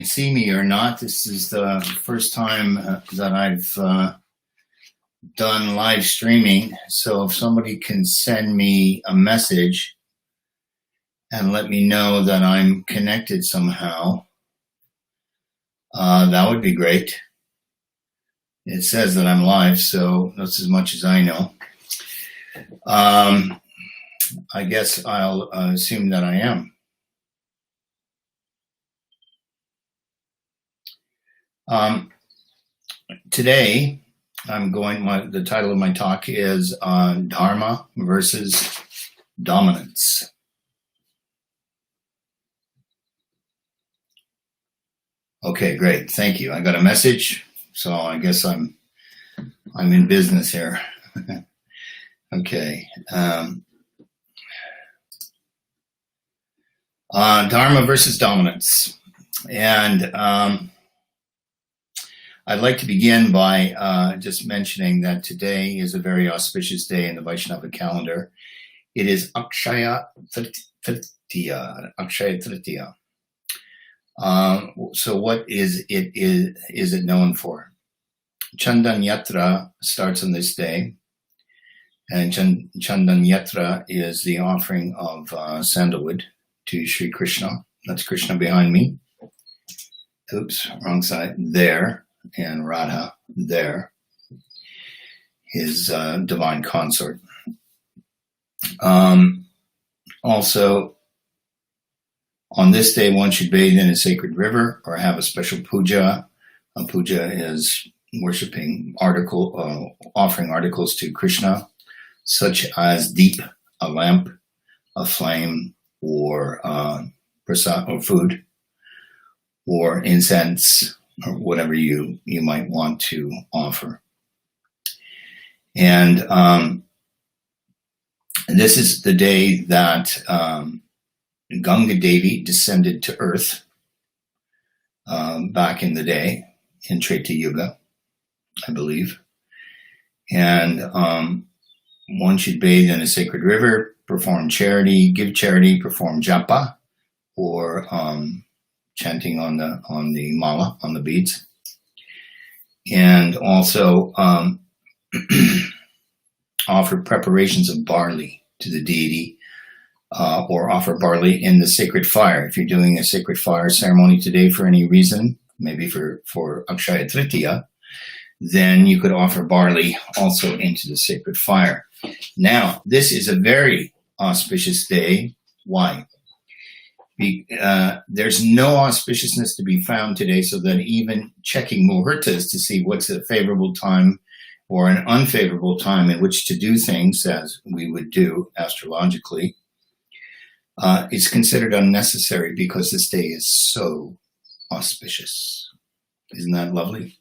See me or not, this is the first time that I've done live streaming. So if somebody can send me a message and let me know that I'm connected somehow, that would be great. It says that I'm live, so that's as much as I know. I guess I'll assume that I am. Today, the title of my talk is Dharma versus Dominance. Okay, great. Thank you. I got a message, so I guess I'm in business here. Okay. Dharma versus dominance. And I'd like to begin by just mentioning that today is a very auspicious day in the Vaishnava calendar. It is Akshaya Tritiya. So what is it known for? Chandan Yatra starts on this day, and Chandan Yatra is the offering of sandalwood to Sri Krishna. That's Krishna behind me. Oops, wrong side. There, and Radha there, his divine consort. Also, on this day, one should bathe in a sacred river or have a special puja. A puja is worshipping offering articles to Krishna, such as deep, a lamp, a flame, or prasad, or food, or incense, or whatever you might want to offer. And this is the day that Ganga Devi descended to earth back in the day, in Treta Yuga, I believe. And one should bathe in a sacred river, perform charity, give charity, perform japa, or chanting on the mala, on the beads. And also offer preparations of barley to the deity, or offer barley in the sacred fire. If you're doing a sacred fire ceremony today for any reason, maybe for Akshaya Tritiya, then you could offer barley also into the sacred fire. Now, this is a very auspicious day. Why? There's no auspiciousness to be found today, so that even checking muhurtas to see what's a favorable time or an unfavorable time in which to do things, as we would do astrologically, is considered unnecessary because this day is so auspicious. Isn't that lovely?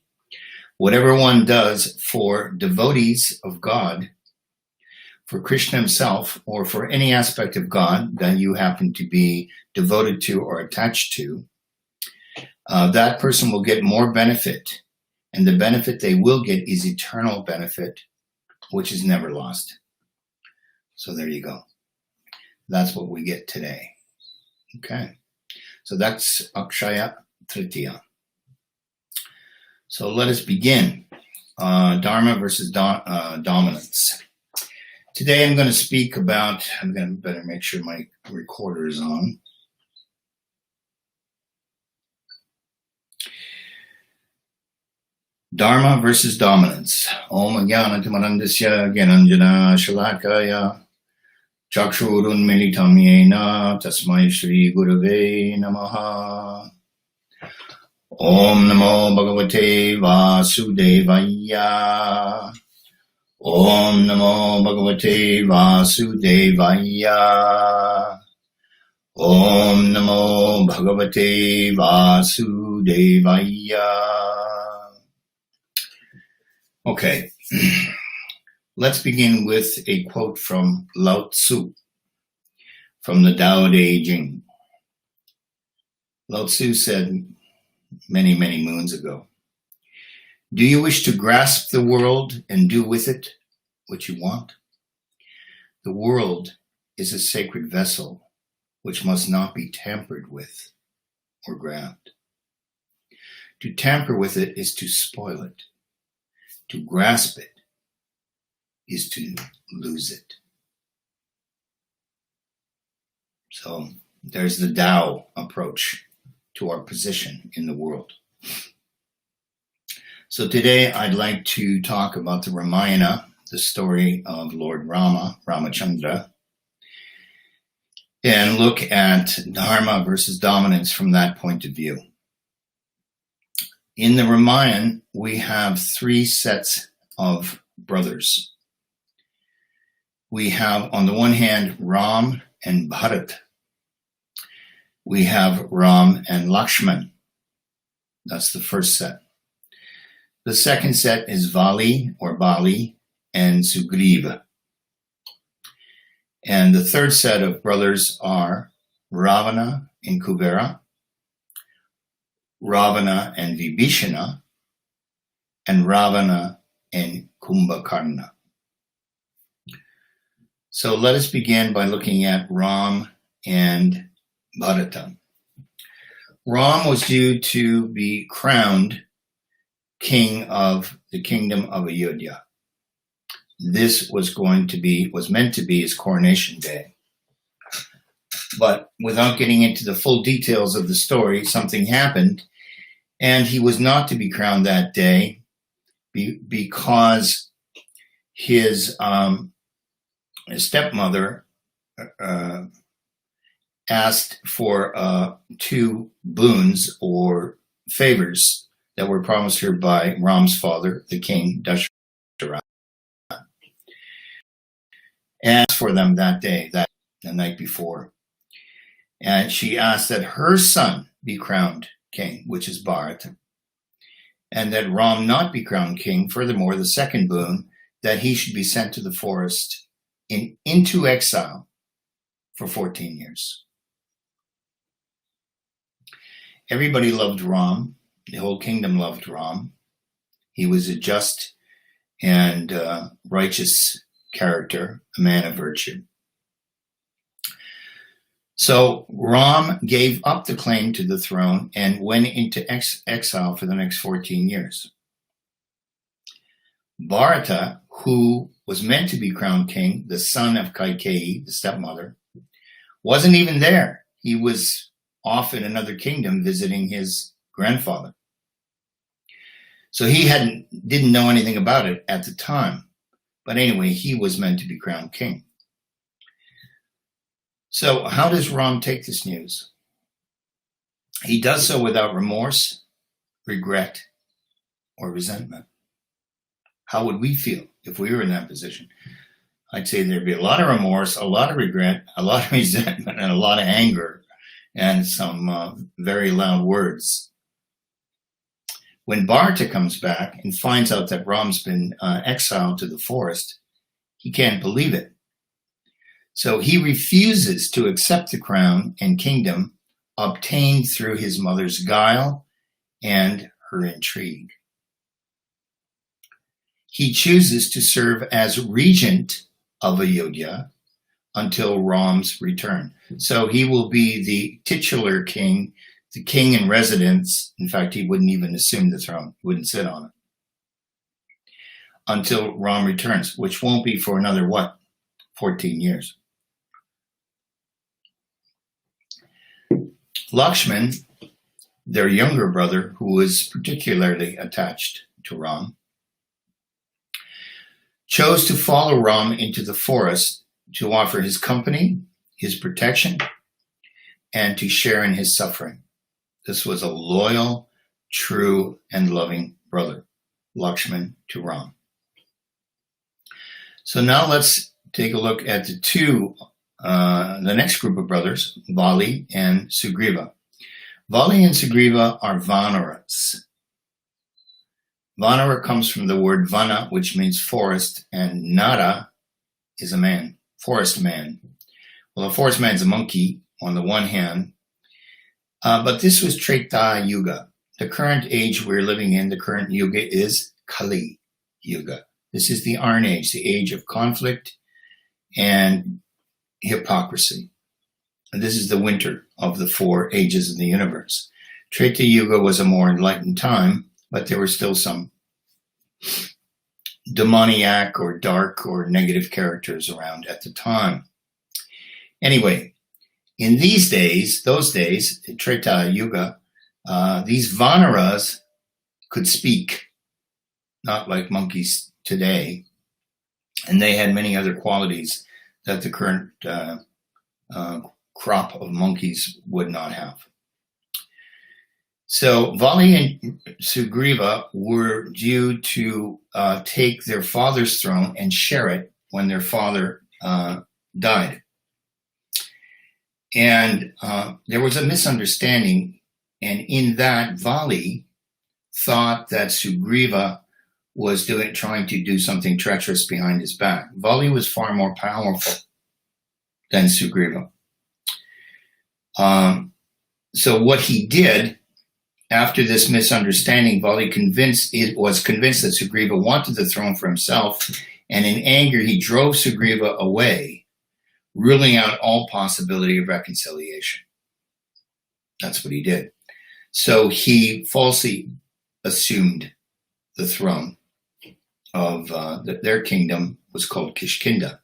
Whatever one does for devotees of God, for Krishna himself, or for any aspect of God that you happen to be devoted to or attached to, that person will get more benefit. And the benefit they will get is eternal benefit, which is never lost. So there you go. That's what we get today. Okay. So that's Akshaya Tritiya. So let us begin. Dharma versus dominance. Today I'm going to speak about, I'm going to better make sure my recorder is on. Dharma versus dominance. Om Jnana Timarandasya Gyananjana Shalakaya Chakshurun Militam Yena Tasmai Shri Gurave Namaha. Om Namo Bhagavate Vasudevaya. Om Namo Bhagavate Vasudevaya. Om Namo Bhagavate Vasudevaya. Okay, let's begin with a quote from Lao Tzu, from the Tao Te Ching. Lao Tzu said many, many moons ago, "Do you wish to grasp the world and do with it what you want? The world is a sacred vessel which must not be tampered with or grabbed." To tamper with it is to spoil it. To grasp it is to lose it. So there's the Tao approach to our position in the world. So today I'd like to talk about the Ramayana, the story of Lord Rama, Ramachandra, and look at Dharma versus dominance from that point of view. In the Ramayana, we have three sets of brothers. We have, on the one hand, Ram and Bharat. We have Ram and Lakshman. That's the first set. The second set is Vali or Bali and Sugriva. And the third set of brothers are Ravana and Kuvera, Ravana and Vibhishana, and Ravana and Kumbhakarna. So let us begin by looking at Ram and Bharata. Ram was due to be crowned king of the kingdom of Ayodhya. This was meant to be his coronation day. But without getting into the full details of the story, something happened, and he was not to be crowned that day because his stepmother asked for two boons or favors that were promised her by Ram's father, the king, Dasharatha, and asked for them that day, the night before. And she asked that her son be crowned king, which is Bharata, and that Ram not be crowned king. Furthermore, the second boon, that he should be sent to the forest into exile for 14 years. Everybody loved Ram. The whole kingdom loved Ram. He was a just and righteous character, a man of virtue. So Ram gave up the claim to the throne and went into exile for the next 14 years. Bharata, who was meant to be crowned king, the son of Kaikeyi, the stepmother, wasn't even there. He was off in another kingdom visiting his grandfather. So he didn't know anything about it at the time. But anyway, he was meant to be crowned king. So how does Ram take this news? He does so without remorse, regret, or resentment. How would we feel if we were in that position? I'd say there'd be a lot of remorse, a lot of regret, a lot of resentment, and a lot of anger, and some very loud words. When Bharata comes back and finds out that Ram's been exiled to the forest, he can't believe it. So he refuses to accept the crown and kingdom obtained through his mother's guile and her intrigue. He chooses to serve as regent of Ayodhya until Ram's return. So he will be the titular king, the king in residence. In fact, he wouldn't even assume the throne. He wouldn't sit on it until Ram returns, which won't be for another, 14 years. Lakshman, their younger brother, who was particularly attached to Ram, chose to follow Ram into the forest to offer his company, his protection, and to share in his suffering. This was a loyal, true, and loving brother, Lakshman to Ram. So now let's take a look at the next group of brothers, Vali and Sugriva. Vali and Sugriva are Vanaras. Vanara comes from the word Vana, which means forest, and Nara is a man, forest man. Well, a forest man's a monkey on the one hand, but this was Treta Yuga. The current age we're living in, the current Yuga, is Kali Yuga. This is the Iron Age, the age of conflict and hypocrisy. And this is the winter of the 4 ages of the universe. Treta Yuga was a more enlightened time, but there were still some demoniac or dark or negative characters around at the time. Anyway, in those days, in Treta Yuga, these Vanaras could speak, not like monkeys today, and they had many other qualities that the current crop of monkeys would not have. So Vali and Sugriva were due to take their father's throne and share it when their father died. And there was a misunderstanding, and in that Vali thought that Sugriva was trying to do something treacherous behind his back. Vali was far more powerful than Sugriva. So what he did after this misunderstanding, Vali was convinced that Sugriva wanted the throne for himself, and in anger he drove Sugriva away, ruling out all possibility of reconciliation. That's what he did. So he falsely assumed the throne of their kingdom was called Kishkinda.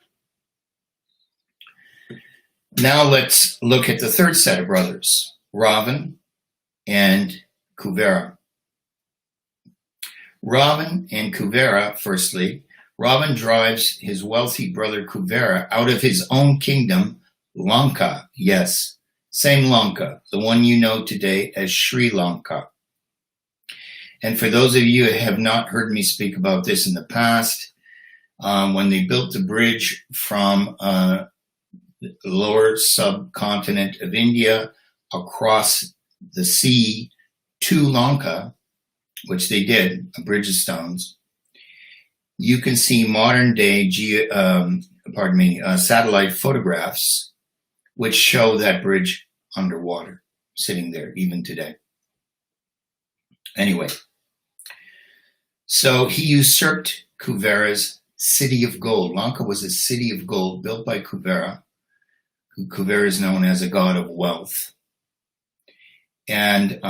Now let's look at the third set of brothers, Ravan and Kuvera. Ravan and Kuvera, firstly, Ravan drives his wealthy brother Kuvera out of his own kingdom, Lanka. Yes, same Lanka, the one you know today as Sri Lanka. And for those of you who have not heard me speak about this in the past, when they built the bridge from the lower subcontinent of India across the sea to Lanka, which they did, a bridge of stones, you can see modern day satellite photographs which show that bridge underwater, sitting there even today. Anyway, so he usurped Kuvera's city of gold. Lanka was a city of gold built by Kuvera. Kuvera is known as a god of wealth. And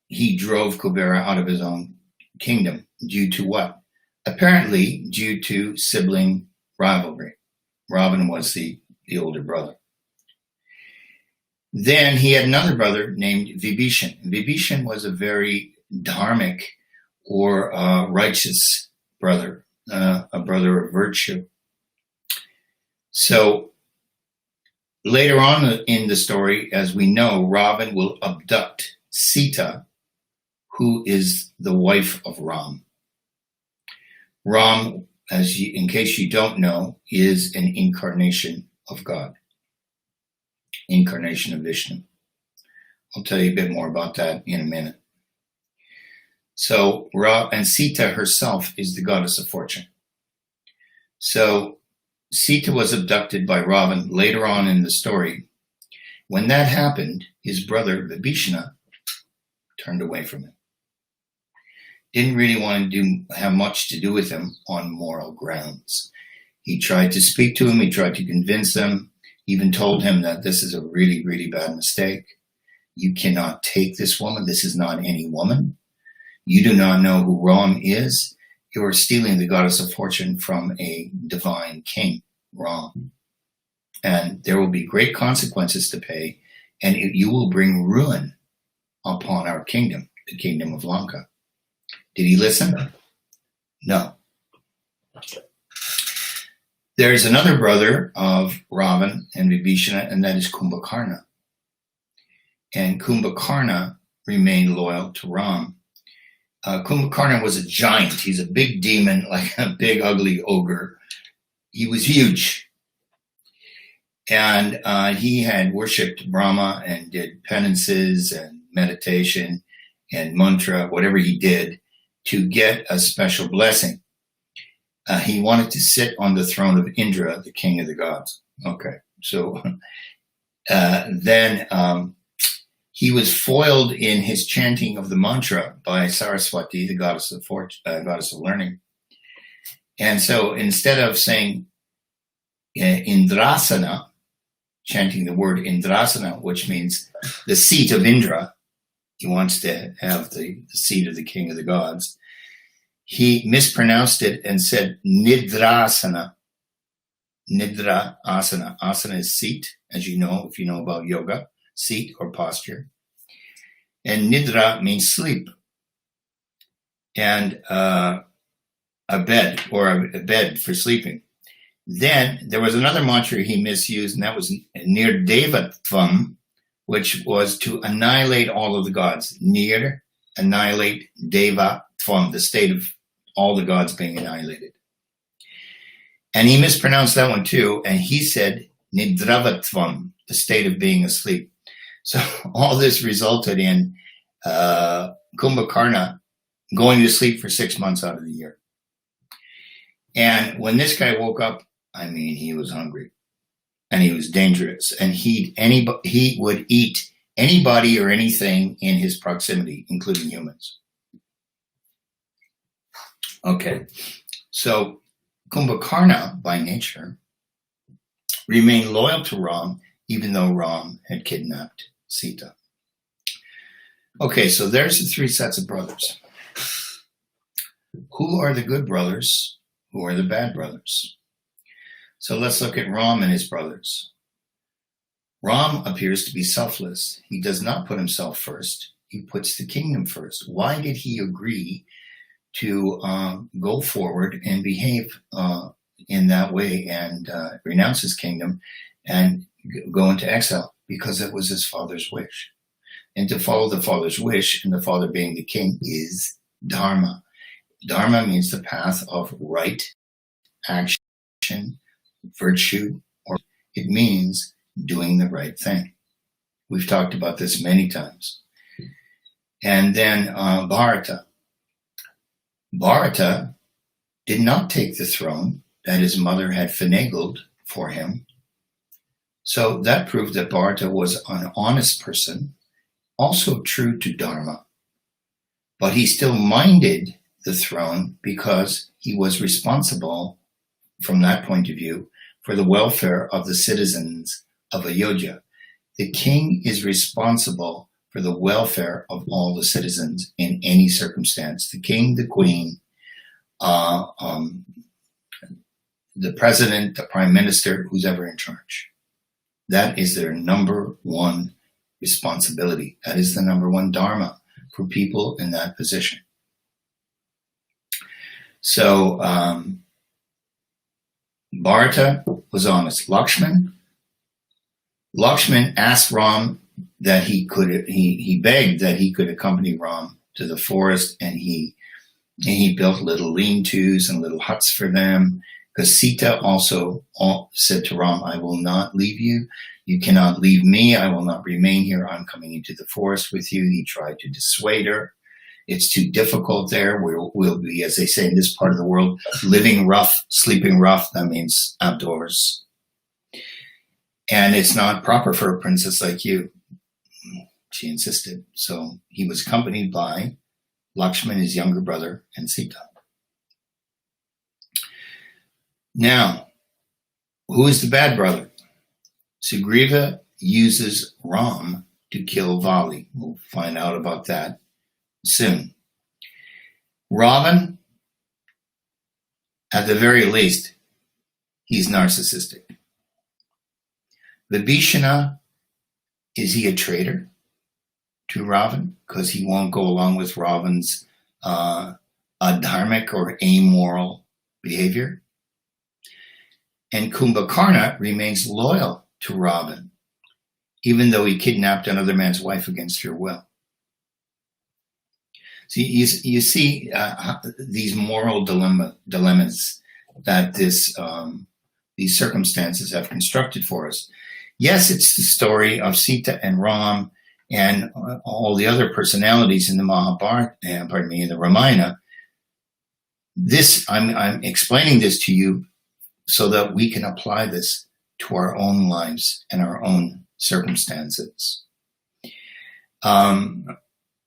he drove Kuvera out of his own kingdom due to what? Apparently due to sibling rivalry. Ravan was the older brother. Then he had another brother named Vibhishan. Vibhishan was a very dharmic or righteous brother, a brother of virtue. So later on in the story, as we know, Ravan will abduct Sita, who is the wife of Ram. Ram, in case you don't know, is an incarnation of God, incarnation of Vishnu. I'll tell you a bit more about that in a minute. So, and Sita herself is the goddess of fortune. So, Sita was abducted by Ravan later on in the story. When that happened, his brother Vibhishana turned away from him. Didn't really want to have much to do with him on moral grounds. He tried to speak to him, he tried to convince him, even told him that this is a really, really bad mistake. You cannot take this woman. This is not any woman. You do not know who Ram is. You are stealing the goddess of fortune from a divine king, Ram. And there will be great consequences to pay, and you will bring ruin upon our kingdom, the kingdom of Lanka. Did he listen? No. There's another brother of Ravan and Vibhishana, and that is Kumbhakarna. And Kumbhakarna remained loyal to Ram. Kumbhakarna was a giant. He's a big demon, like a big ugly ogre. He was huge. And he had worshipped Brahma and did penances and meditation and mantra, whatever he did, to get a special blessing. He wanted to sit on the throne of Indra, the king of the gods. Okay, so then he was foiled in his chanting of the mantra by Saraswati, the goddess of learning. And so instead of saying Indrasana, chanting the word Indrasana, which means the seat of Indra, He wants to have the seat of the king of the gods. He mispronounced it and said Nidrasana. Nidra asana. Asana is seat, as you know, if you know about yoga, seat or posture. And Nidra means sleep. And a bed, or a bed for sleeping. Then there was another mantra he misused, and that was Nirdevatvam, which was to annihilate all of the gods. Nir, annihilate, Deva, Tvam, the state of all the gods being annihilated. And he mispronounced that one too, and he said Nidravatvam, the state of being asleep. So all this resulted in Kumbhakarna going to sleep for 6 months out of the year. And when this guy woke up, I mean, he was hungry and he was dangerous, and he would eat anybody or anything in his proximity, including humans. Okay, so Kumbhakarna, by nature, remained loyal to Ram, even though Ram had kidnapped Sita. Okay, so there's the three sets of brothers. Who are the good brothers? Who are the bad brothers? So let's look at Ram and his brothers. Ram appears to be selfless. He does not put himself first. He puts the kingdom first. Why did he agree to go forward and behave in that way and renounce his kingdom and go into exile? Because it was his father's wish. And to follow the father's wish, and the father being the king, is dharma. Dharma means the path of right action, virtue, or it means doing the right thing. We've talked about this many times. And then Bharata. Bharata did not take the throne that his mother had finagled for him. So that proved that Bharata was an honest person, also true to Dharma. But he still minded the throne because he was responsible, from that point of view, for the welfare of the citizens of Ayodhya. The king is responsible for the welfare of all the citizens in any circumstance. The king, the queen, the president, the prime minister, who's ever in charge. That is their number one responsibility. That is the number one dharma for people in that position. So Bharata was honest. Lakshman asked Ram that he begged that he could accompany Ram to the forest, and he built little lean-tos and little huts for them, because Sita also said to Ram, I will not leave you. You cannot leave me. I will not remain here. I'm coming into the forest with you. He tried to dissuade her. It's too difficult there. We'll be, as they say in this part of the world, living rough, sleeping rough. That means outdoors. And it's not proper for a princess like you. She insisted. So he was accompanied by Lakshman, his younger brother, and Sita. Now, who is the bad brother? Sugriva uses Ram to kill Vali. We'll find out about that soon. Ravan, at the very least, he's narcissistic. Vibhishana, is he a traitor to Ravan? Because he won't go along with Ravan's adharmic or amoral behavior. And Kumbhakarna remains loyal to Ravan, even though he kidnapped another man's wife against her will. So you see these moral dilemmas that these circumstances have constructed for us. Yes, it's the story of Sita and Ram and all the other personalities in the Mahabharata, in the Ramayana. I'm explaining this to you so that we can apply this to our own lives and our own circumstances.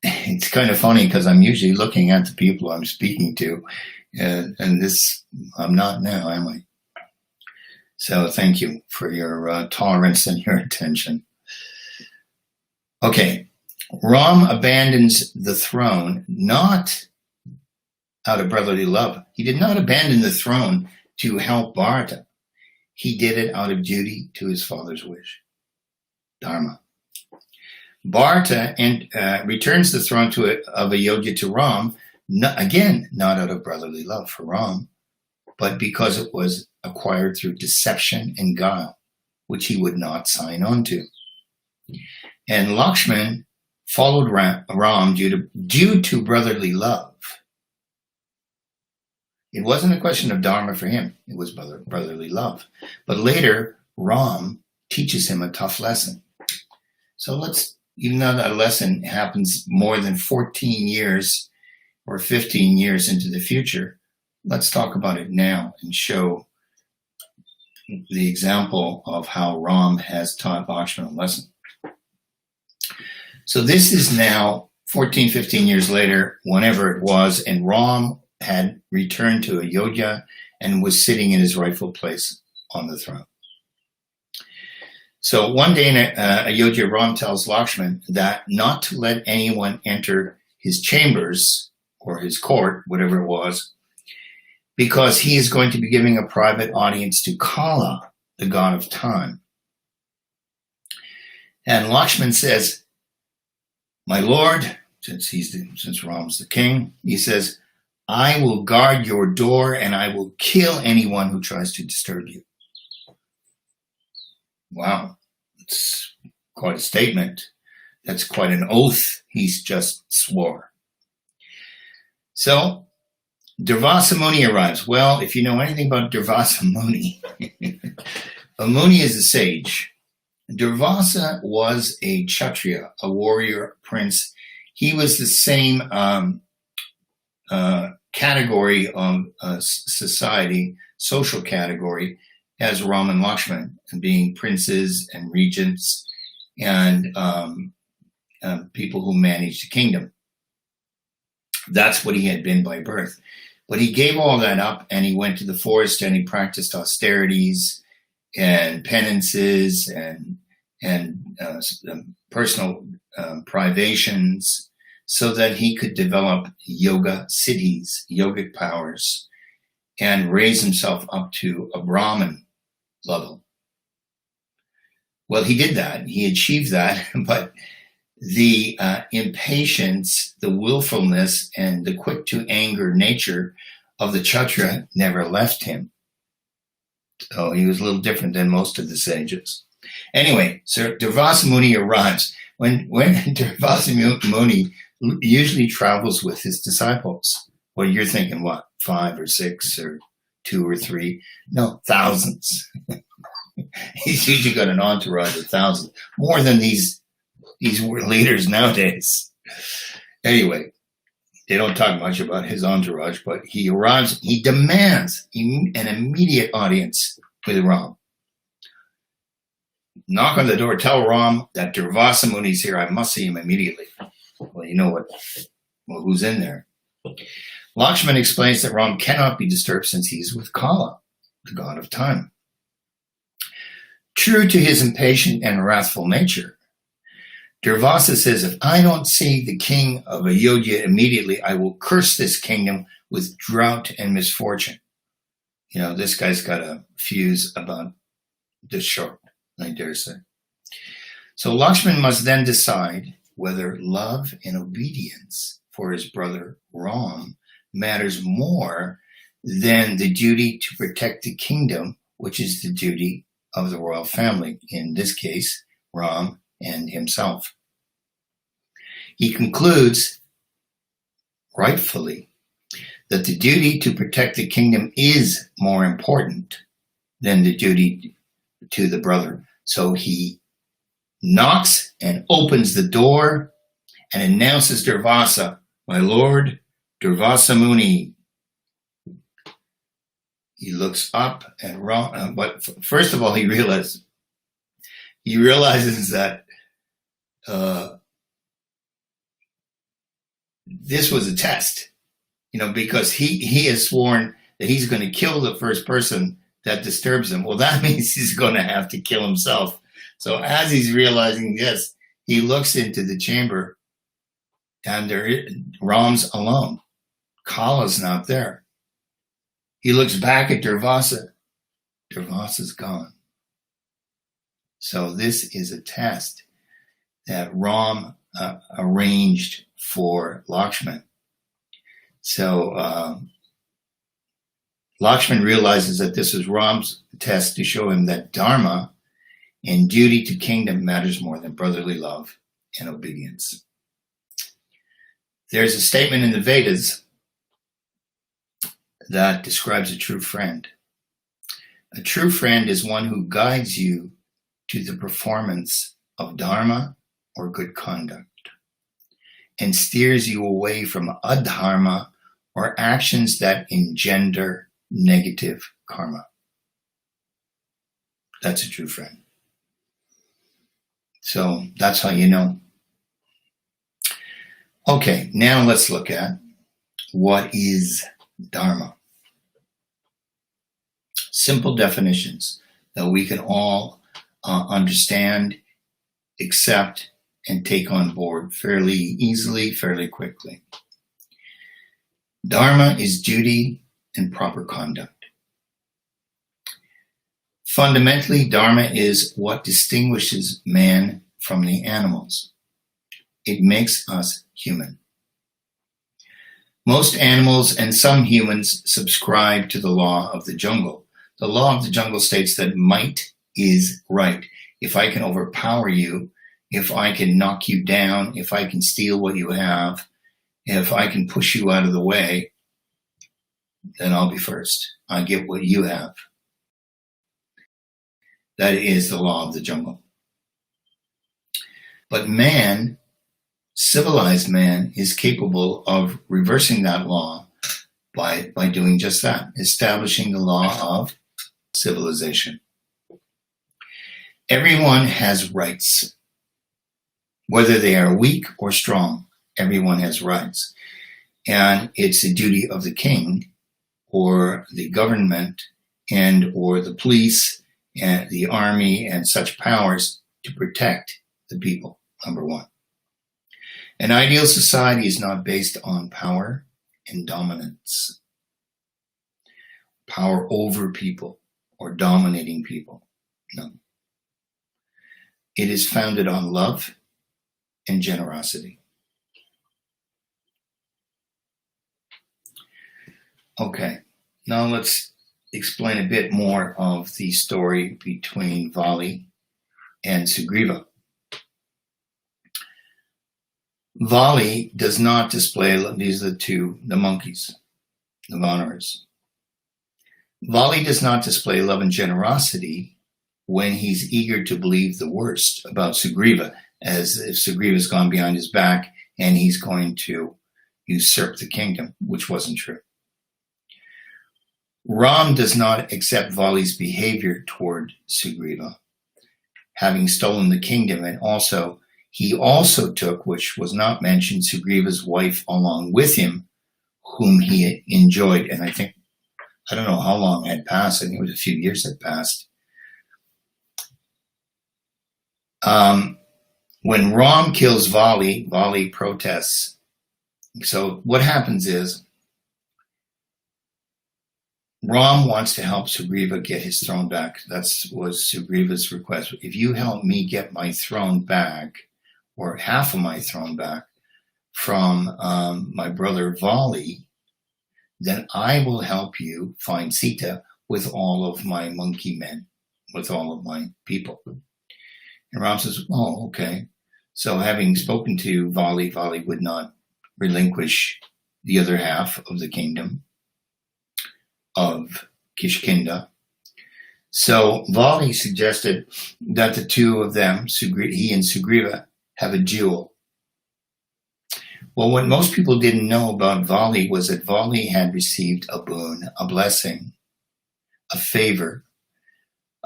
It's kind of funny because I'm usually looking at the people I'm speaking to, and this, I'm not now, am I? So thank you for your tolerance and your attention. Okay, Ram abandons the throne not out of brotherly love. He did not abandon the throne to help Bharata. He did it out of duty to his father's wish, Dharma. Bharata returns the throne of Ayodhya to Ram, again, not out of brotherly love for Ram, but because it was acquired through deception and guile, which he would not sign on to. And Lakshman followed Ram due to brotherly love. It wasn't a question of dharma for him. It was brotherly love. But later, Ram teaches him a tough lesson. So even though that lesson happens more than 14 years or 15 years into the future, let's talk about it now and show the example of how Ram has taught Lakshman a lesson. So this is now 14, 15 years later, whenever it was, and Ram had returned to Ayodhya and was sitting in his rightful place on the throne. So one day in Ayodhya, Ram tells Lakshman that not to let anyone enter his chambers or his court, whatever it was, because he is going to be giving a private audience to Kala, the god of time. And Lakshman says, "My lord," since Ram's the king, he says, "I will guard your door and I will kill anyone who tries to disturb you." Wow, it's quite a statement. That's quite an oath he's just swore. So Durvasa Muni arrives. Well, if you know anything about Durvasa Muni, a Muni is a sage. Durvasa was a Kshatriya, a warrior prince. He was the same category of society, social category, as Ram and Lakshman, being princes and regents and people who managed the kingdom. That's what he had been by birth. But he gave all that up and he went to the forest and he practiced austerities and penances and personal privations so that he could develop yoga siddhis, yogic powers, and raise himself up to a Brahman level. Well, he did that. He achieved that, but the impatience, the willfulness, and the quick-to-anger nature of the Kshatriya never left him. So he was a little different than most of the sages. Anyway, so Durvasa Muni arrives. When Durvasa Muni usually travels with his disciples, well, you're thinking, what, 5 or 6 or 2 or 3? No, thousands. He's usually got an entourage of thousands, more than these leaders nowadays. Anyway, they don't talk much about his entourage, but he arrives, he demands an immediate audience with Ram. Knock on the door, tell Ram that Durvasa Muni's here. I must see him immediately. Well, you know who's in there. Lakshman explains that Ram cannot be disturbed since he's with Kala, the god of time. True to his impatient and wrathful nature, Durvasa says, if I don't see the king of Ayodhya immediately, I will curse this kingdom with drought and misfortune. You know, this guy's got a fuse about this short, I dare say. So Lakshman must then decide whether love and obedience for his brother Ram matters more than the duty to protect the kingdom, which is the duty of the royal family, in this case, Ram and himself. He concludes, rightfully, that the duty to protect the kingdom is more important than the duty to the brother. So he knocks and opens the door and announces Durvasa, my lord, Durvasa Muni. He looks up at Ram, but first of all, he realizes that this was a test, because he has sworn that he's going to kill the first person that disturbs him. Well, that means he's going to have to kill himself. So as he's realizing this, he looks into the chamber And Ram's alone. Kala's not there. He looks back at Durvasa. Durvasa's gone. So this is a test that Ram arranged for Lakshman. So Lakshman realizes that this is Ram's test to show him that dharma and duty to kingdom matters more than brotherly love and obedience. There's a statement in the Vedas that describes a true friend. A true friend is one who guides you to the performance of dharma or good conduct and steers you away from adharma or actions that engender negative karma. That's a true friend. So that's how you know. Okay, now let's look at what is dharma. Simple definitions that we can all understand, accept, and take on board fairly easily, fairly quickly. Dharma is duty and proper conduct. Fundamentally, dharma is what distinguishes man from the animals. It makes us human. Most animals and some humans subscribe to the law of the jungle. The law of the jungle states that might is right. If I can overpower you, if I can knock you down, if I can steal what you have, if I can push you out of the way, then I'll be first. I get what you have. That is the law of the jungle. But man, civilized man, is capable of reversing that law by doing just that, establishing the law of civilization. Everyone has rights. Whether they are weak or strong, everyone has rights. And it's the duty of the king or the government and or the police and the army and such powers to protect the people, number one. An ideal society is not based on power and dominance, power over people or dominating people. No. It is founded on love and generosity. Okay, now let's explain a bit more of the story between Vali and Sugriva. Vali does not display, these are the monkeys, the Vanaras. Vali does not display love and generosity when he's eager to believe the worst about Sugriva, as if Sugriva's gone behind his back and he's going to usurp the kingdom, which wasn't true. Ram does not accept Vali's behavior toward Sugriva, having stolen the kingdom, and he also took, which was not mentioned, Sugriva's wife along with him, whom he enjoyed. And I don't know how long had passed. I think it was a few years had passed. When Ram kills Vali, Vali protests. So what happens is Ram wants to help Sugriva get his throne back. That was Sugriva's request. If you help me get my throne back, or half of my throne back from my brother Vali, then I will help you find Sita with all of my monkey men, with all of my people. And Ram says, oh, okay. So having spoken to Vali, Vali would not relinquish the other half of the kingdom of Kishkinda. So Vali suggested that the two of them, he and Sugriva, have a duel. Well, what most people didn't know about Vali was that Vali had received a boon, a blessing, a favor.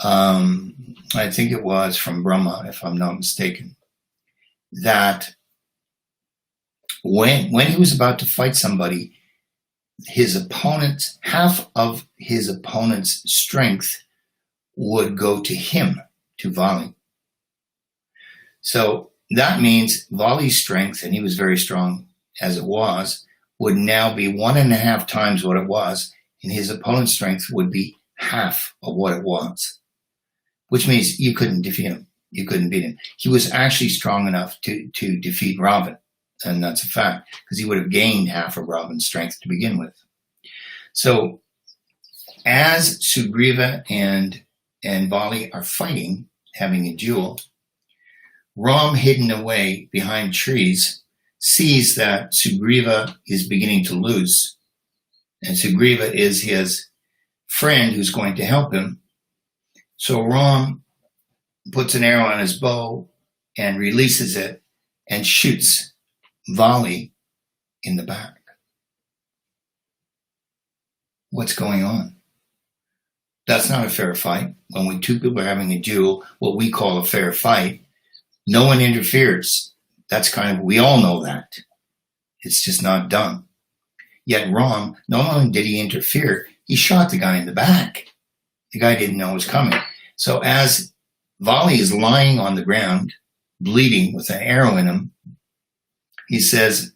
I think it was from Brahma, if I'm not mistaken, that when he was about to fight somebody, half of his opponent's strength would go to him, to Vali. So that means Vali's strength, and he was very strong, as it was, would now be 1.5 times what it was, and his opponent's strength would be half of what it was, which means you couldn't defeat him. You couldn't beat him. He was actually strong enough to defeat Ravan, and that's a fact, because he would have gained half of Ravan's strength to begin with. So as Sugriva and Bali are fighting, having a duel, Ram, hidden away behind trees, sees that Sugriva is beginning to lose. And Sugriva is his friend who's going to help him. So Ram puts an arrow on his bow and releases it and shoots Vali in the back. What's going on? That's not a fair fight. When two people are having a duel, what we call a fair fight, no one interferes. That's we all know that. It's just not done. Yet Ram, not only did he interfere, he shot the guy in the back. The guy didn't know it was coming. So as Vali is lying on the ground, bleeding with an arrow in him, he says,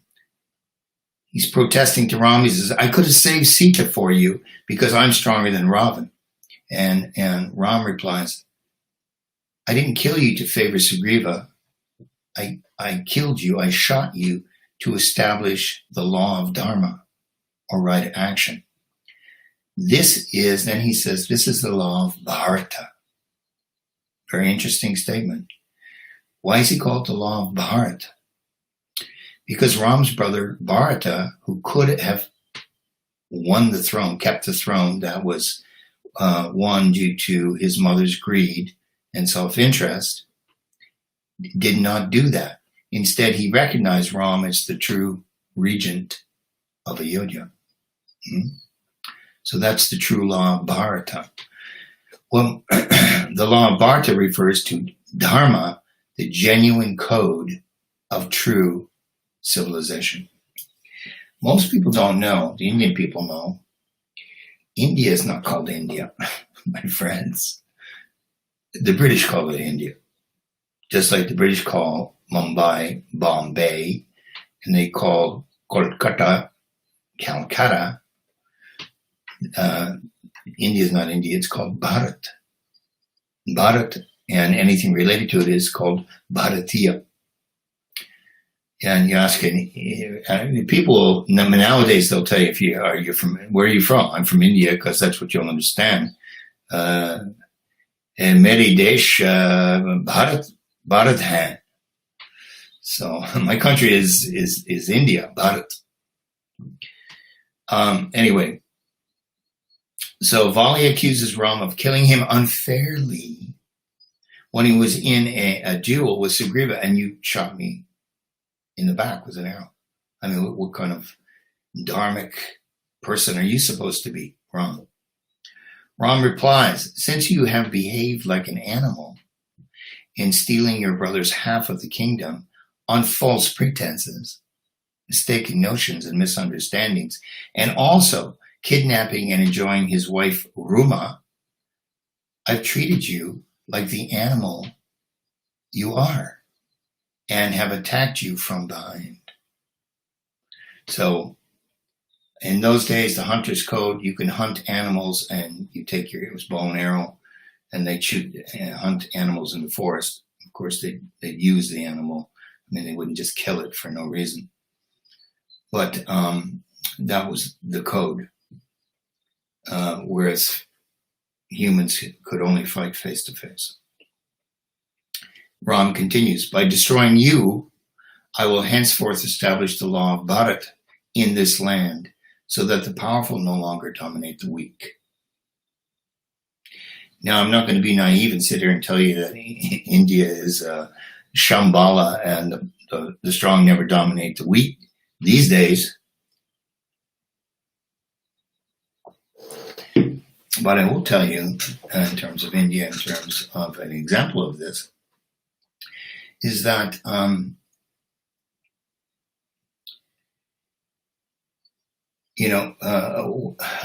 he's protesting to Ram. He says, I could have saved Sita for you because I'm stronger than Ravan. And Ram replies, I didn't kill you to favor Sugriva. I killed you, I shot you to establish the law of Dharma, or right action. Then he says, this is the law of Bharata. Very interesting statement. Why is he called the law of Bharata? Because Ram's brother Bharata, who could have won the throne, kept the throne that was won due to his mother's greed and self-interest, did not do that. Instead, he recognized Ram as the true regent of Ayodhya. So that's the true law of Bharata. Well, the law of Bharata refers to Dharma, the genuine code of true civilization. Most people don't know, the Indian people know, India is not called India, my friends. The British call it India. Just like the British call Mumbai, Bombay, and they call Kolkata, Calcutta. India is not India, it's called Bharat. Bharat, and anything related to it is called Bharatiya. And you ask people nowadays, they'll tell you where are you from? I'm from India, because that's what you'll understand. And Meri Desh Bharat hai. So my country is India, Bharat. Anyway, so Vali accuses Ram of killing him unfairly when he was in a duel with Sugriva, and you shot me in the back with an arrow. I mean, what kind of dharmic person are you supposed to be, Ram? Ram replies, since you have behaved like an animal in stealing your brother's half of the kingdom on false pretenses, mistaken notions and misunderstandings, and also kidnapping and enjoying his wife Ruma, I've treated you like the animal you are and have attacked you from behind. So in those days, the hunter's code, you can hunt animals and you take your bow and arrow and they hunt animals in the forest. Of course, they'd use the animal. I mean, they wouldn't just kill it for no reason. But that was the code. Whereas humans could only fight face to face. Ram continues, by destroying you, I will henceforth establish the law of Bharat in this land, so that the powerful no longer dominate the weak. Now, I'm not going to be naive and sit here and tell you that India is Shambhala and the strong never dominate the weak these days. But I will tell you, in terms of India, in terms of an example of this, is that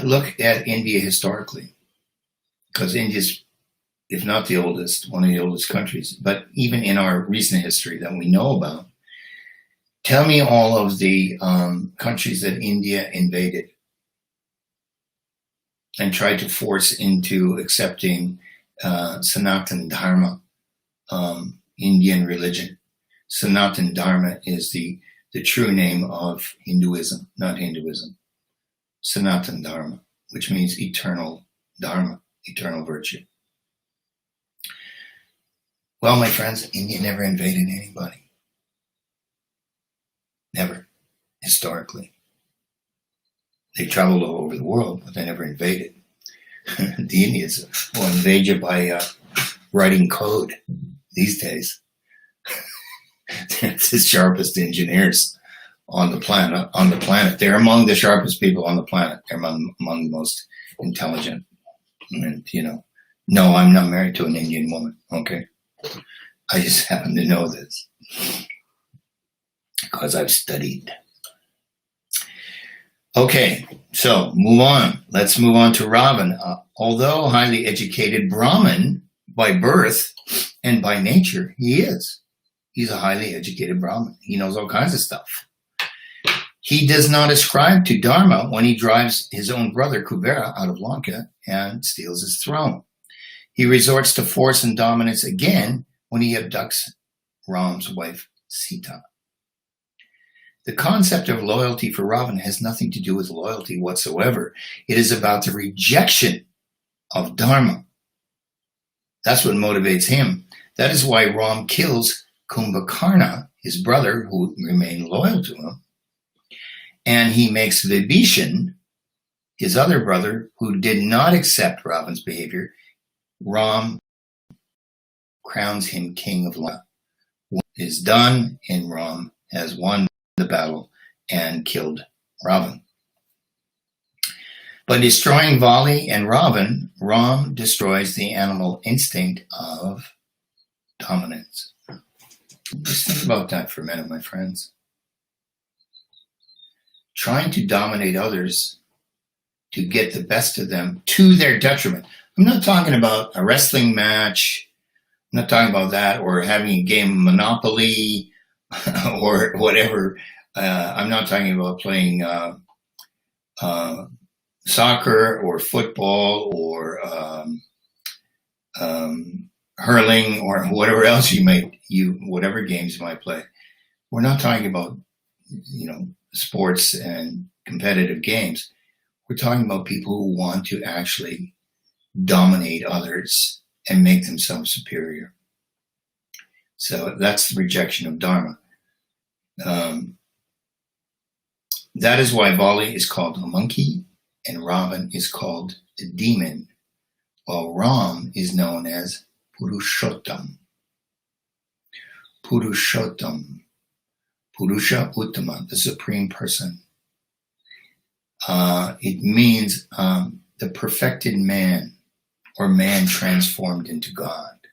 look at India historically, because India's, if not the oldest, one of the oldest countries, but even in our recent history that we know about, Tell me all of the countries that India invaded and tried to force into accepting Sanatan Dharma, Indian religion. Sanatan Dharma is the true name of Hinduism, not Hinduism. Sanatan Dharma, which means eternal Dharma, eternal virtue. Well, my friends, India never invaded anybody. Never, historically. They traveled all over the world, but they never invaded. The Indians will invade you by writing code these days. They're the sharpest engineers on the planet. They're among the sharpest people on the planet. They're among the most intelligent. And, no, I'm not married to an Indian woman, okay? I just happen to know this because I've studied. Okay, so move on. Let's move on to Ravan. Although highly educated Brahmin by birth and by nature, he is. He's a highly educated Brahmin. He knows all kinds of stuff. He does not ascribe to Dharma when he drives his own brother Kubera out of Lanka and steals his throne. He resorts to force and dominance again when he abducts Ram's wife Sita. The concept of loyalty for Ravan has nothing to do with loyalty whatsoever. It is about the rejection of Dharma. That's what motivates him. That is why Ram kills Kumbhakarna, his brother, who remained loyal to him, and he makes Vibhishan, his other brother, who did not accept Ravan's behavior. Ram crowns him king of Lanka. What is done, and Ram has won the battle and killed Ravan. By destroying Vali and Ravan, Ram destroys the animal instinct of dominance. Just think about that for a minute, my friends. Trying to dominate others to get the best of them to their detriment. I'm not talking about a wrestling match. I'm not talking about that, or having a game of Monopoly or whatever. I'm not talking about playing soccer or football or hurling or whatever else whatever games you might play. We're not talking about, sports and competitive games. We're talking about people who want to actually dominate others and make themselves superior. So that's the rejection of Dharma. That is why Vali is called a monkey and Ravan is called a demon, while Ram is known as Purushottam. Purushottam. Purusha Uttama, the Supreme Person. It means the perfected man, or man transformed into God.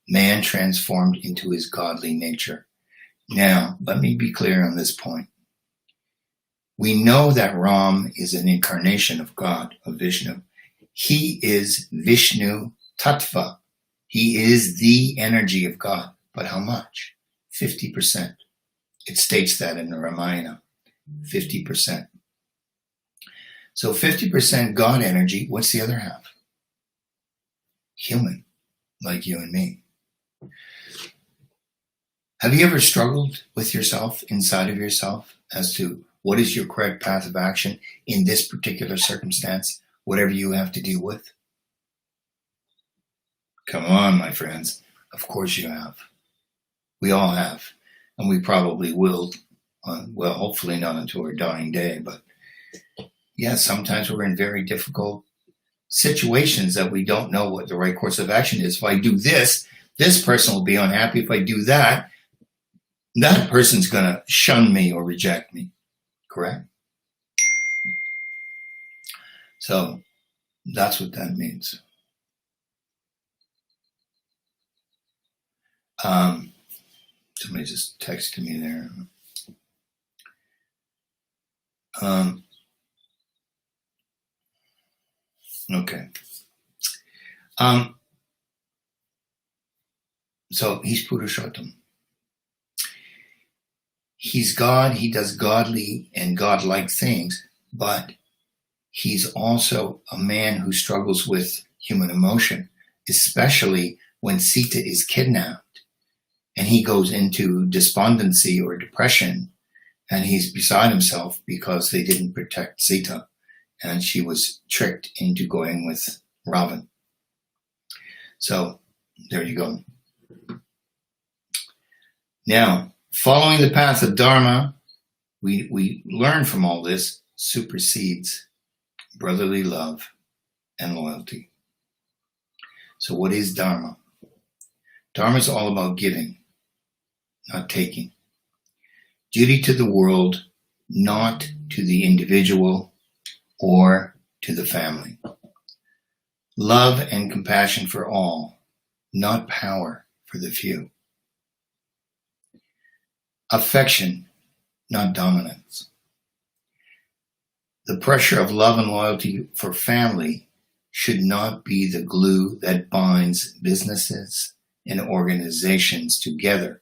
Man transformed into his godly nature. Now, let me be clear on this point. We know that Ram is an incarnation of God, of Vishnu. He is Vishnu Tattva. He is the energy of God. But how much? 50%. It states that in the Ramayana. 50%. So 50% God energy. What's the other half? Human, like you and me. Have you ever struggled with yourself, inside of yourself, as to what is your correct path of action in this particular circumstance, whatever you have to deal with? Come on, my friends. Of course you have. We all have. And we probably will, hopefully not until our dying day. But yeah, sometimes we're in very difficult situations that we don't know what the right course of action is. If I do this, this person will be unhappy. If I do that, that person's going to shun me or reject me. Correct? So that's what that means. Somebody just texted me there. Okay. So he's Purushottam. He's God, he does godly and godlike things, but he's also a man who struggles with human emotion, especially when Sita is kidnapped and he goes into despondency or depression and he's beside himself because they didn't protect Sita and she was tricked into going with Ravan. So there you go. Now, following the path of Dharma, we learn from all this, supersedes brotherly love and loyalty. So what is Dharma? Dharma is all about giving, not taking. Duty to the world, not to the individual or to the family. Love and compassion for all, not power for the few. Affection, not dominance. The pressure of love and loyalty for family should not be the glue that binds businesses and organizations together.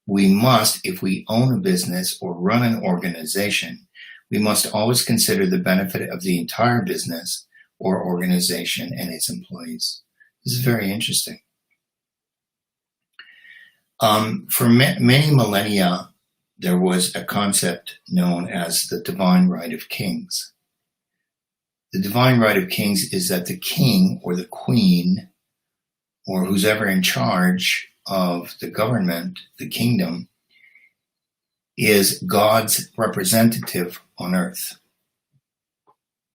We must, if we own a business or run an organization, we must always consider the benefit of the entire business or organization and its employees. This is very interesting. For many millennia, there was a concept known as the divine right of kings. The divine right of kings is that the king or the queen or who's ever in charge of the government, the kingdom, is God's representative on earth.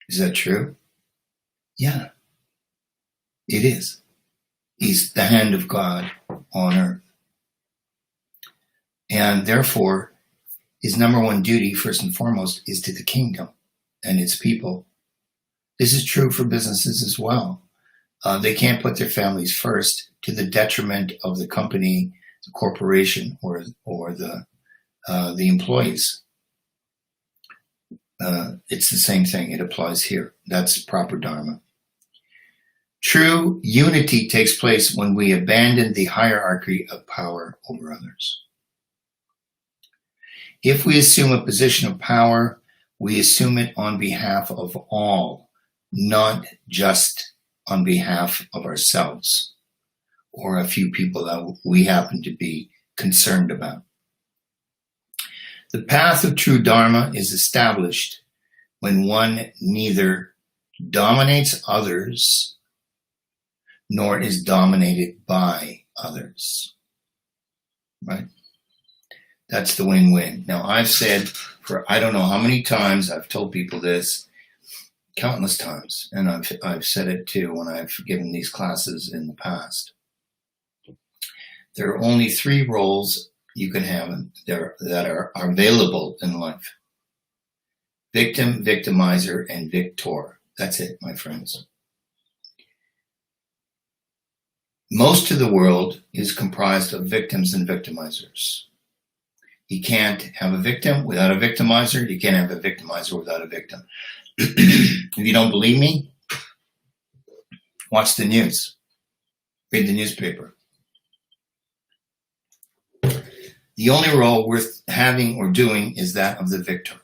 Is that true? Yeah, it is. He's the hand of God on earth. And therefore, his number one duty, first and foremost, is to the kingdom and its people. This is true for businesses as well. They can't put their families first to the detriment of the company, the corporation, or the employees. It's the same thing. It applies here. That's proper Dharma. True unity takes place when we abandon the hierarchy of power over others. If we assume a position of power, we assume it on behalf of all, not just on behalf of ourselves or a few people that we happen to be concerned about. The path of true Dharma is established when one neither dominates others nor is dominated by others. Right? That's the win-win. Now, I've said for I don't know how many times, I've told people this, countless times, and I've said it too when I've given these classes in the past. There are only 3 roles you can have that are available in life. Victim, victimizer, and victor. That's it, my friends. Most of the world is comprised of victims and victimizers. You can't have a victim without a victimizer. You can't have a victimizer without a victim. If you don't believe me, watch the news. Read the newspaper. The only role worth having or doing is that of the victor.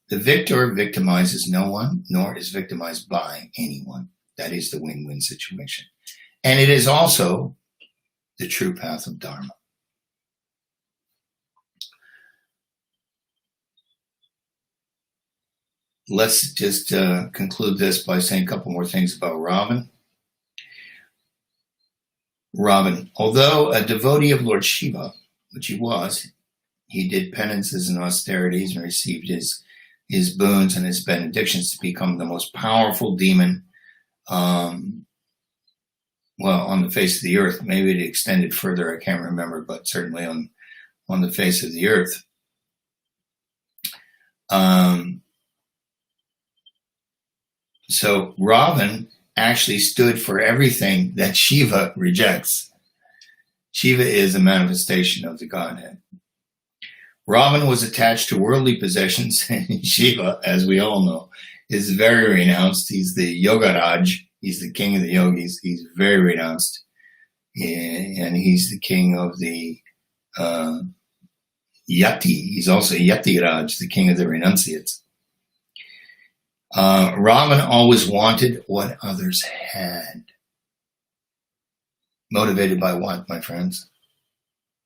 The victor victimizes no one, nor is victimized by anyone. That is the win-win situation. And it is also the true path of Dharma. Let's just conclude this by saying a couple more things about Ravan. Ravan, although a devotee of Lord Shiva, which he was, he did penances and austerities and received his boons and his benedictions to become the most powerful demon, on the face of the earth. Maybe it extended further, I can't remember, but certainly on the face of the earth. So Ravan actually stood for everything that Shiva rejects. Shiva is a manifestation of the Godhead. Ravan was attached to worldly possessions, and Shiva, as we all know, is very renounced. He's the Yogaraj. He's the king of the yogis. He's very renounced. And he's the king of the Yati. He's also Yatiraj, the king of the renunciates. Ravan always wanted what others had. Motivated by what, my friends?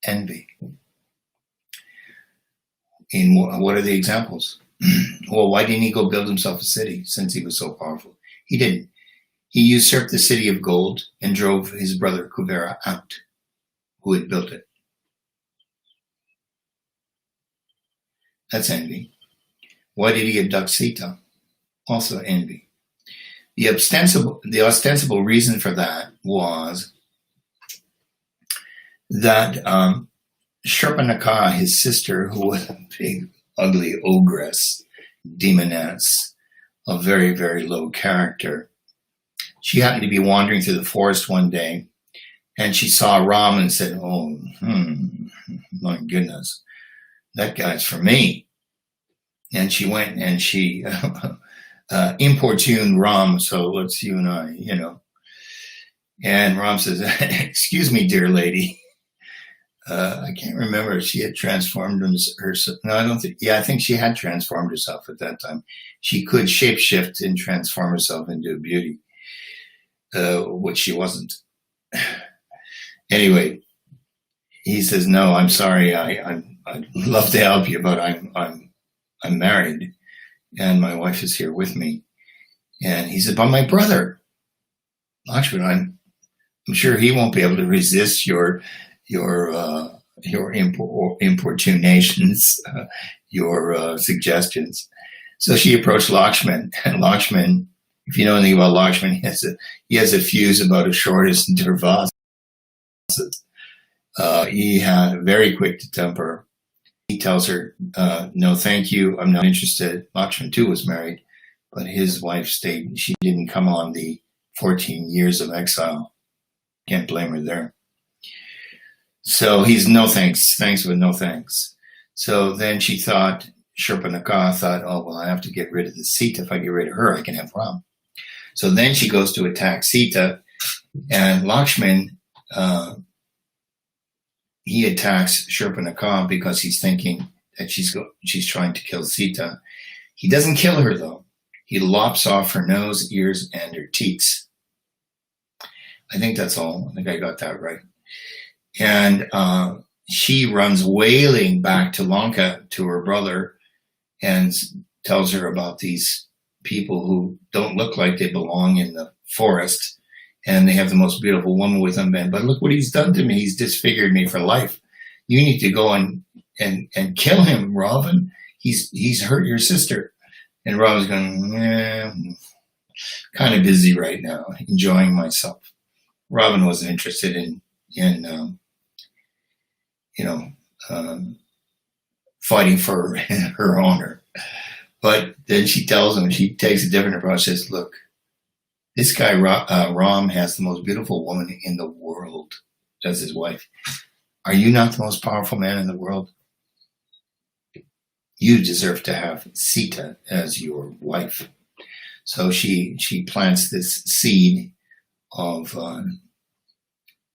Envy. What are the examples? Well, why didn't he go build himself a city since he was so powerful? He didn't. He usurped the city of gold and drove his brother Kuvera out, who had built it. That's envy. Why did he abduct Sita? Also envy. The ostensible reason for that was that Shurpanakha, his sister, who was a big, ugly ogress, demoness, of very, very low character, she happened to be wandering through the forest one day, and she saw Ram and said, "Oh, my goodness, that guy's for me." And she went and she importuned Ram, so let's you and I, And Ram says, "Excuse me, dear lady." I can't remember if she had transformed herself. No, I don't think. Yeah, I think she had transformed herself at that time. She could shapeshift and transform herself into a beauty, which she wasn't. Anyway, he says, "No, I'm sorry. I'd love to help you, but I'm married, and my wife is here with me." And he said, "But my brother, Lakshman, I'm sure he won't be able to resist your importunations, your suggestions." So she approached Lakshman, and Lakshman, if you know anything about Lakshman, he has a fuse about as short as Durvasa. He had very quick to temper. He tells her, "No, thank you. I'm not interested." Lakshman too was married, but his wife stayed. She didn't come on the 14 years of exile. Can't blame her there. So he's no thanks, thanks but no thanks. So then Shurpanakha thought, "Oh, well, I have to get rid of the Sita. If I get rid of her, I can have Ram." So then she goes to attack Sita, and Lakshman, he attacks Shurpanakha because he's thinking that she's trying to kill Sita. He doesn't kill her, though. He lops off her nose, ears, and her teats. I think that's all. I think I got that right. And she runs wailing back to Lanka to her brother and tells her about these people who don't look like they belong in the forest, and they have the most beautiful woman with them. But look what he's done to me. He's disfigured me for life. You need to go and kill him, Ravan. He's hurt your sister. And Ravan's going, kind of busy right now, enjoying myself. Ravan wasn't interested in fighting for her honor. But then she tells him, she takes a different approach, says, "Look, this guy, Ram, has the most beautiful woman in the world as his wife. Are you not the most powerful man in the world? You deserve to have Sita as your wife." So she plants this seed of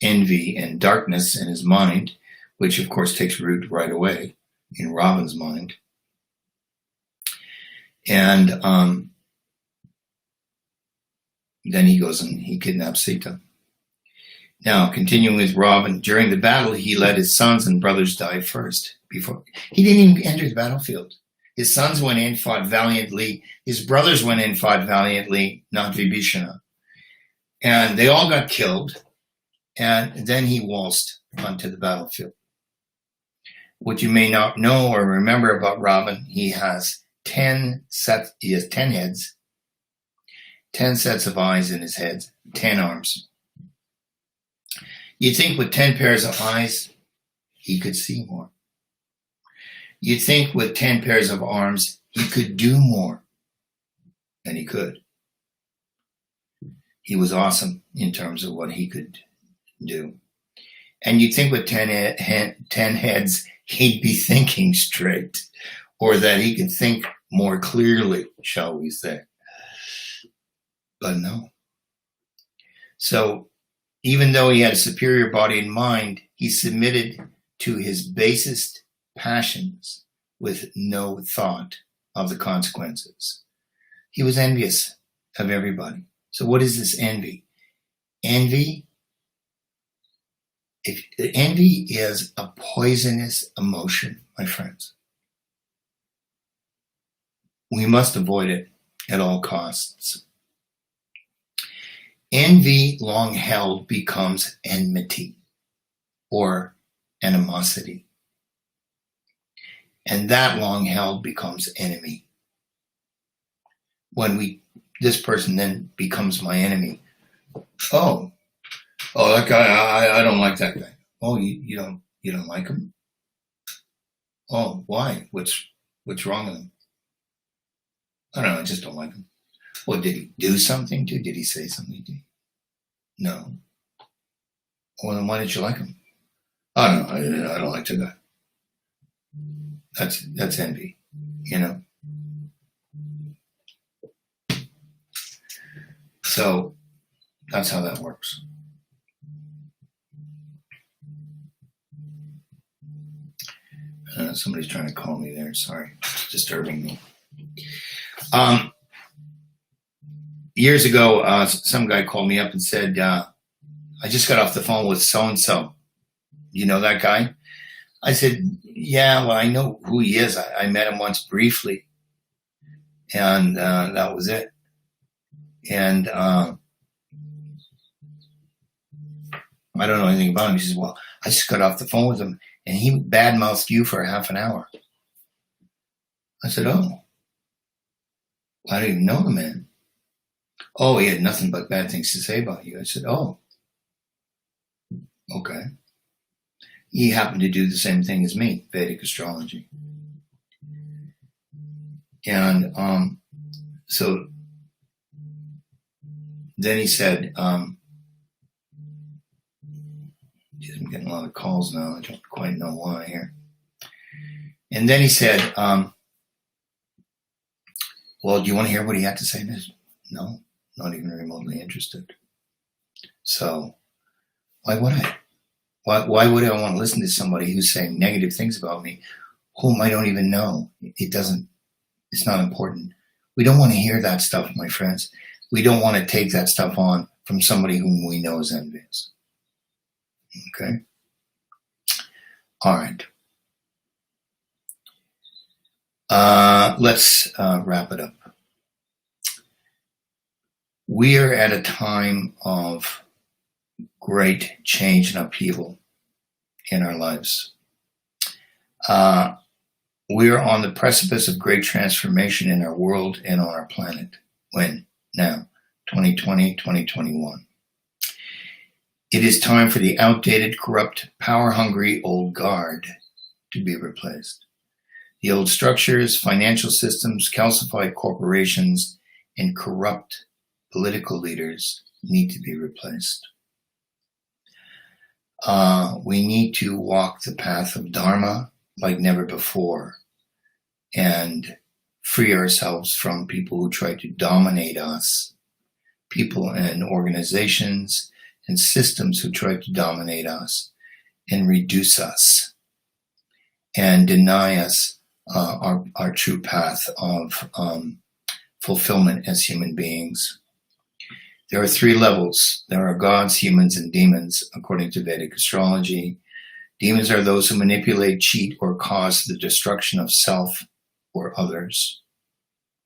envy and darkness in his mind, which of course takes root right away in Ravan's mind. And then he goes and he kidnaps Sita. Now, continuing with Ravan, during the battle, he let his sons and brothers die first. Before he didn't even enter the battlefield. His sons went in, fought valiantly. His brothers went in, fought valiantly, not Vibhishana. And they all got killed. And then he waltzed onto the battlefield. What you may not know or remember about Ravan, he has 10 heads, 10 sets of eyes in his head, 10 arms. You'd think with 10 pairs of eyes, he could see more. You'd think with 10 pairs of arms, he could do more. And he could. He was awesome in terms of what he could do. And you'd think with 10 heads, he'd be thinking straight, or that he could think more clearly, shall we say. But no. So even though he had a superior body and mind, he submitted to his basest passions with no thought of the consequences. He was envious of everybody. So what is this envy? Envy is a poisonous emotion, my friends. We must avoid it at all costs. Envy, long held, becomes enmity or animosity. And that long held becomes enemy. When this person then becomes my enemy. Oh, that guy, I don't like that guy. Oh, you don't like him? Oh, why? What's wrong with him? I don't know, I just don't like him. Well, did he do something to you? Did he say something to you? No. Well, then why did you like him? I don't know, I don't like the guy. That's envy, So that's how that works. Somebody's trying to call me there. Sorry, it's disturbing me. Years ago, some guy called me up and said, I just got off the phone with so-and-so. You know that guy? I said, yeah, well, I know who he is. I met him once briefly. And that was it. And I don't know anything about him. He says, well, I just got off the phone with him, and he badmouthed you for half an hour. I said, oh, I don't even know the man. Oh, he had nothing but bad things to say about you. I said, oh, okay. He happened to do the same thing as me, Vedic astrology. And so then he said, I'm getting a lot of calls now. I don't quite know why here. And then he said, well, do you want to hear what he had to say? No, not even remotely interested. So why would I? Why would I want to listen to somebody who's saying negative things about me, whom I don't even know? It's not important. We don't want to hear that stuff, my friends. We don't want to take that stuff on from somebody whom we know is envious. Okay? All right. Let's wrap it up. We are at a time of great change and upheaval in our lives. We are on the precipice of great transformation in our world and on our planet. When? Now, 2020, 2021. It is time for the outdated, corrupt, power-hungry old guard to be replaced. The old structures, financial systems, calcified corporations, and corrupt political leaders need to be replaced. We need to walk the path of Dharma like never before and free ourselves from people who try to dominate us, people and organizations and systems who try to dominate us and reduce us and deny us our true path of fulfillment as human beings. There are three levels. There are gods, humans, and demons, according to Vedic astrology. Demons are those who manipulate, cheat, or cause the destruction of self or others.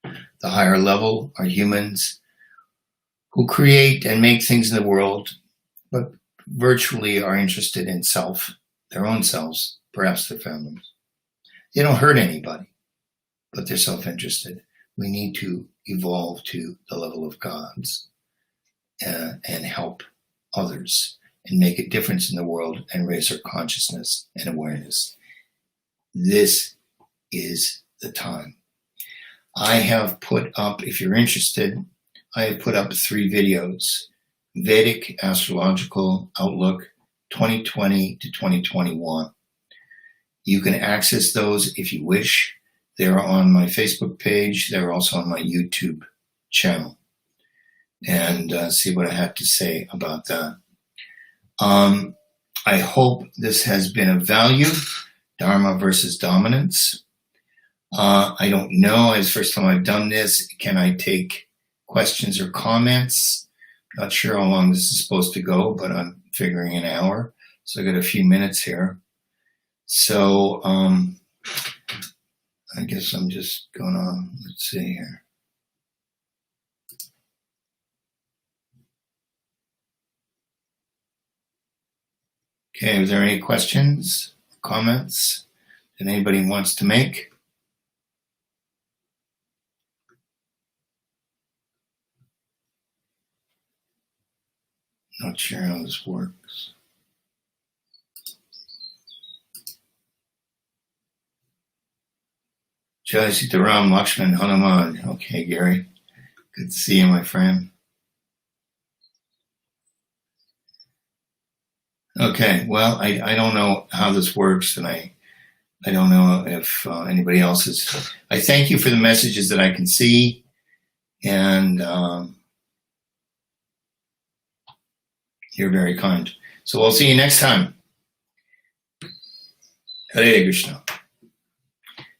The higher level are humans who create and make things in the world, but virtually are interested in self, their own selves, perhaps their families. They don't hurt anybody, but they're self-interested. We need to evolve to the level of gods and help others and make a difference in the world and raise our consciousness and awareness. This is the time. I have put up, if you're interested, I have put up 3 videos. Vedic Astrological Outlook 2020 to 2021. You can access those if you wish. They're on my Facebook page. They're also on my YouTube channel. And see what I have to say about that. I hope this has been of value Dharma versus dominance. I don't know. It's the first time I've done this. Can I take questions or comments? Not sure how long this is supposed to go, but I'm figuring an hour. So I got a few minutes here. So I guess I'm just gonna, let's see here. Okay, is there any questions, comments that anybody wants to make? Not sure how this works. Jai Sitaram, Lakshman, Hanuman. Okay, Gary. Good to see you, my friend. Okay, well, I don't know how this works, and I don't know if anybody else is. I thank you for the messages that I can see, and you're very kind. So we'll see you next time. Hare Krishna.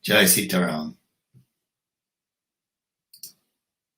Jai Sitaram.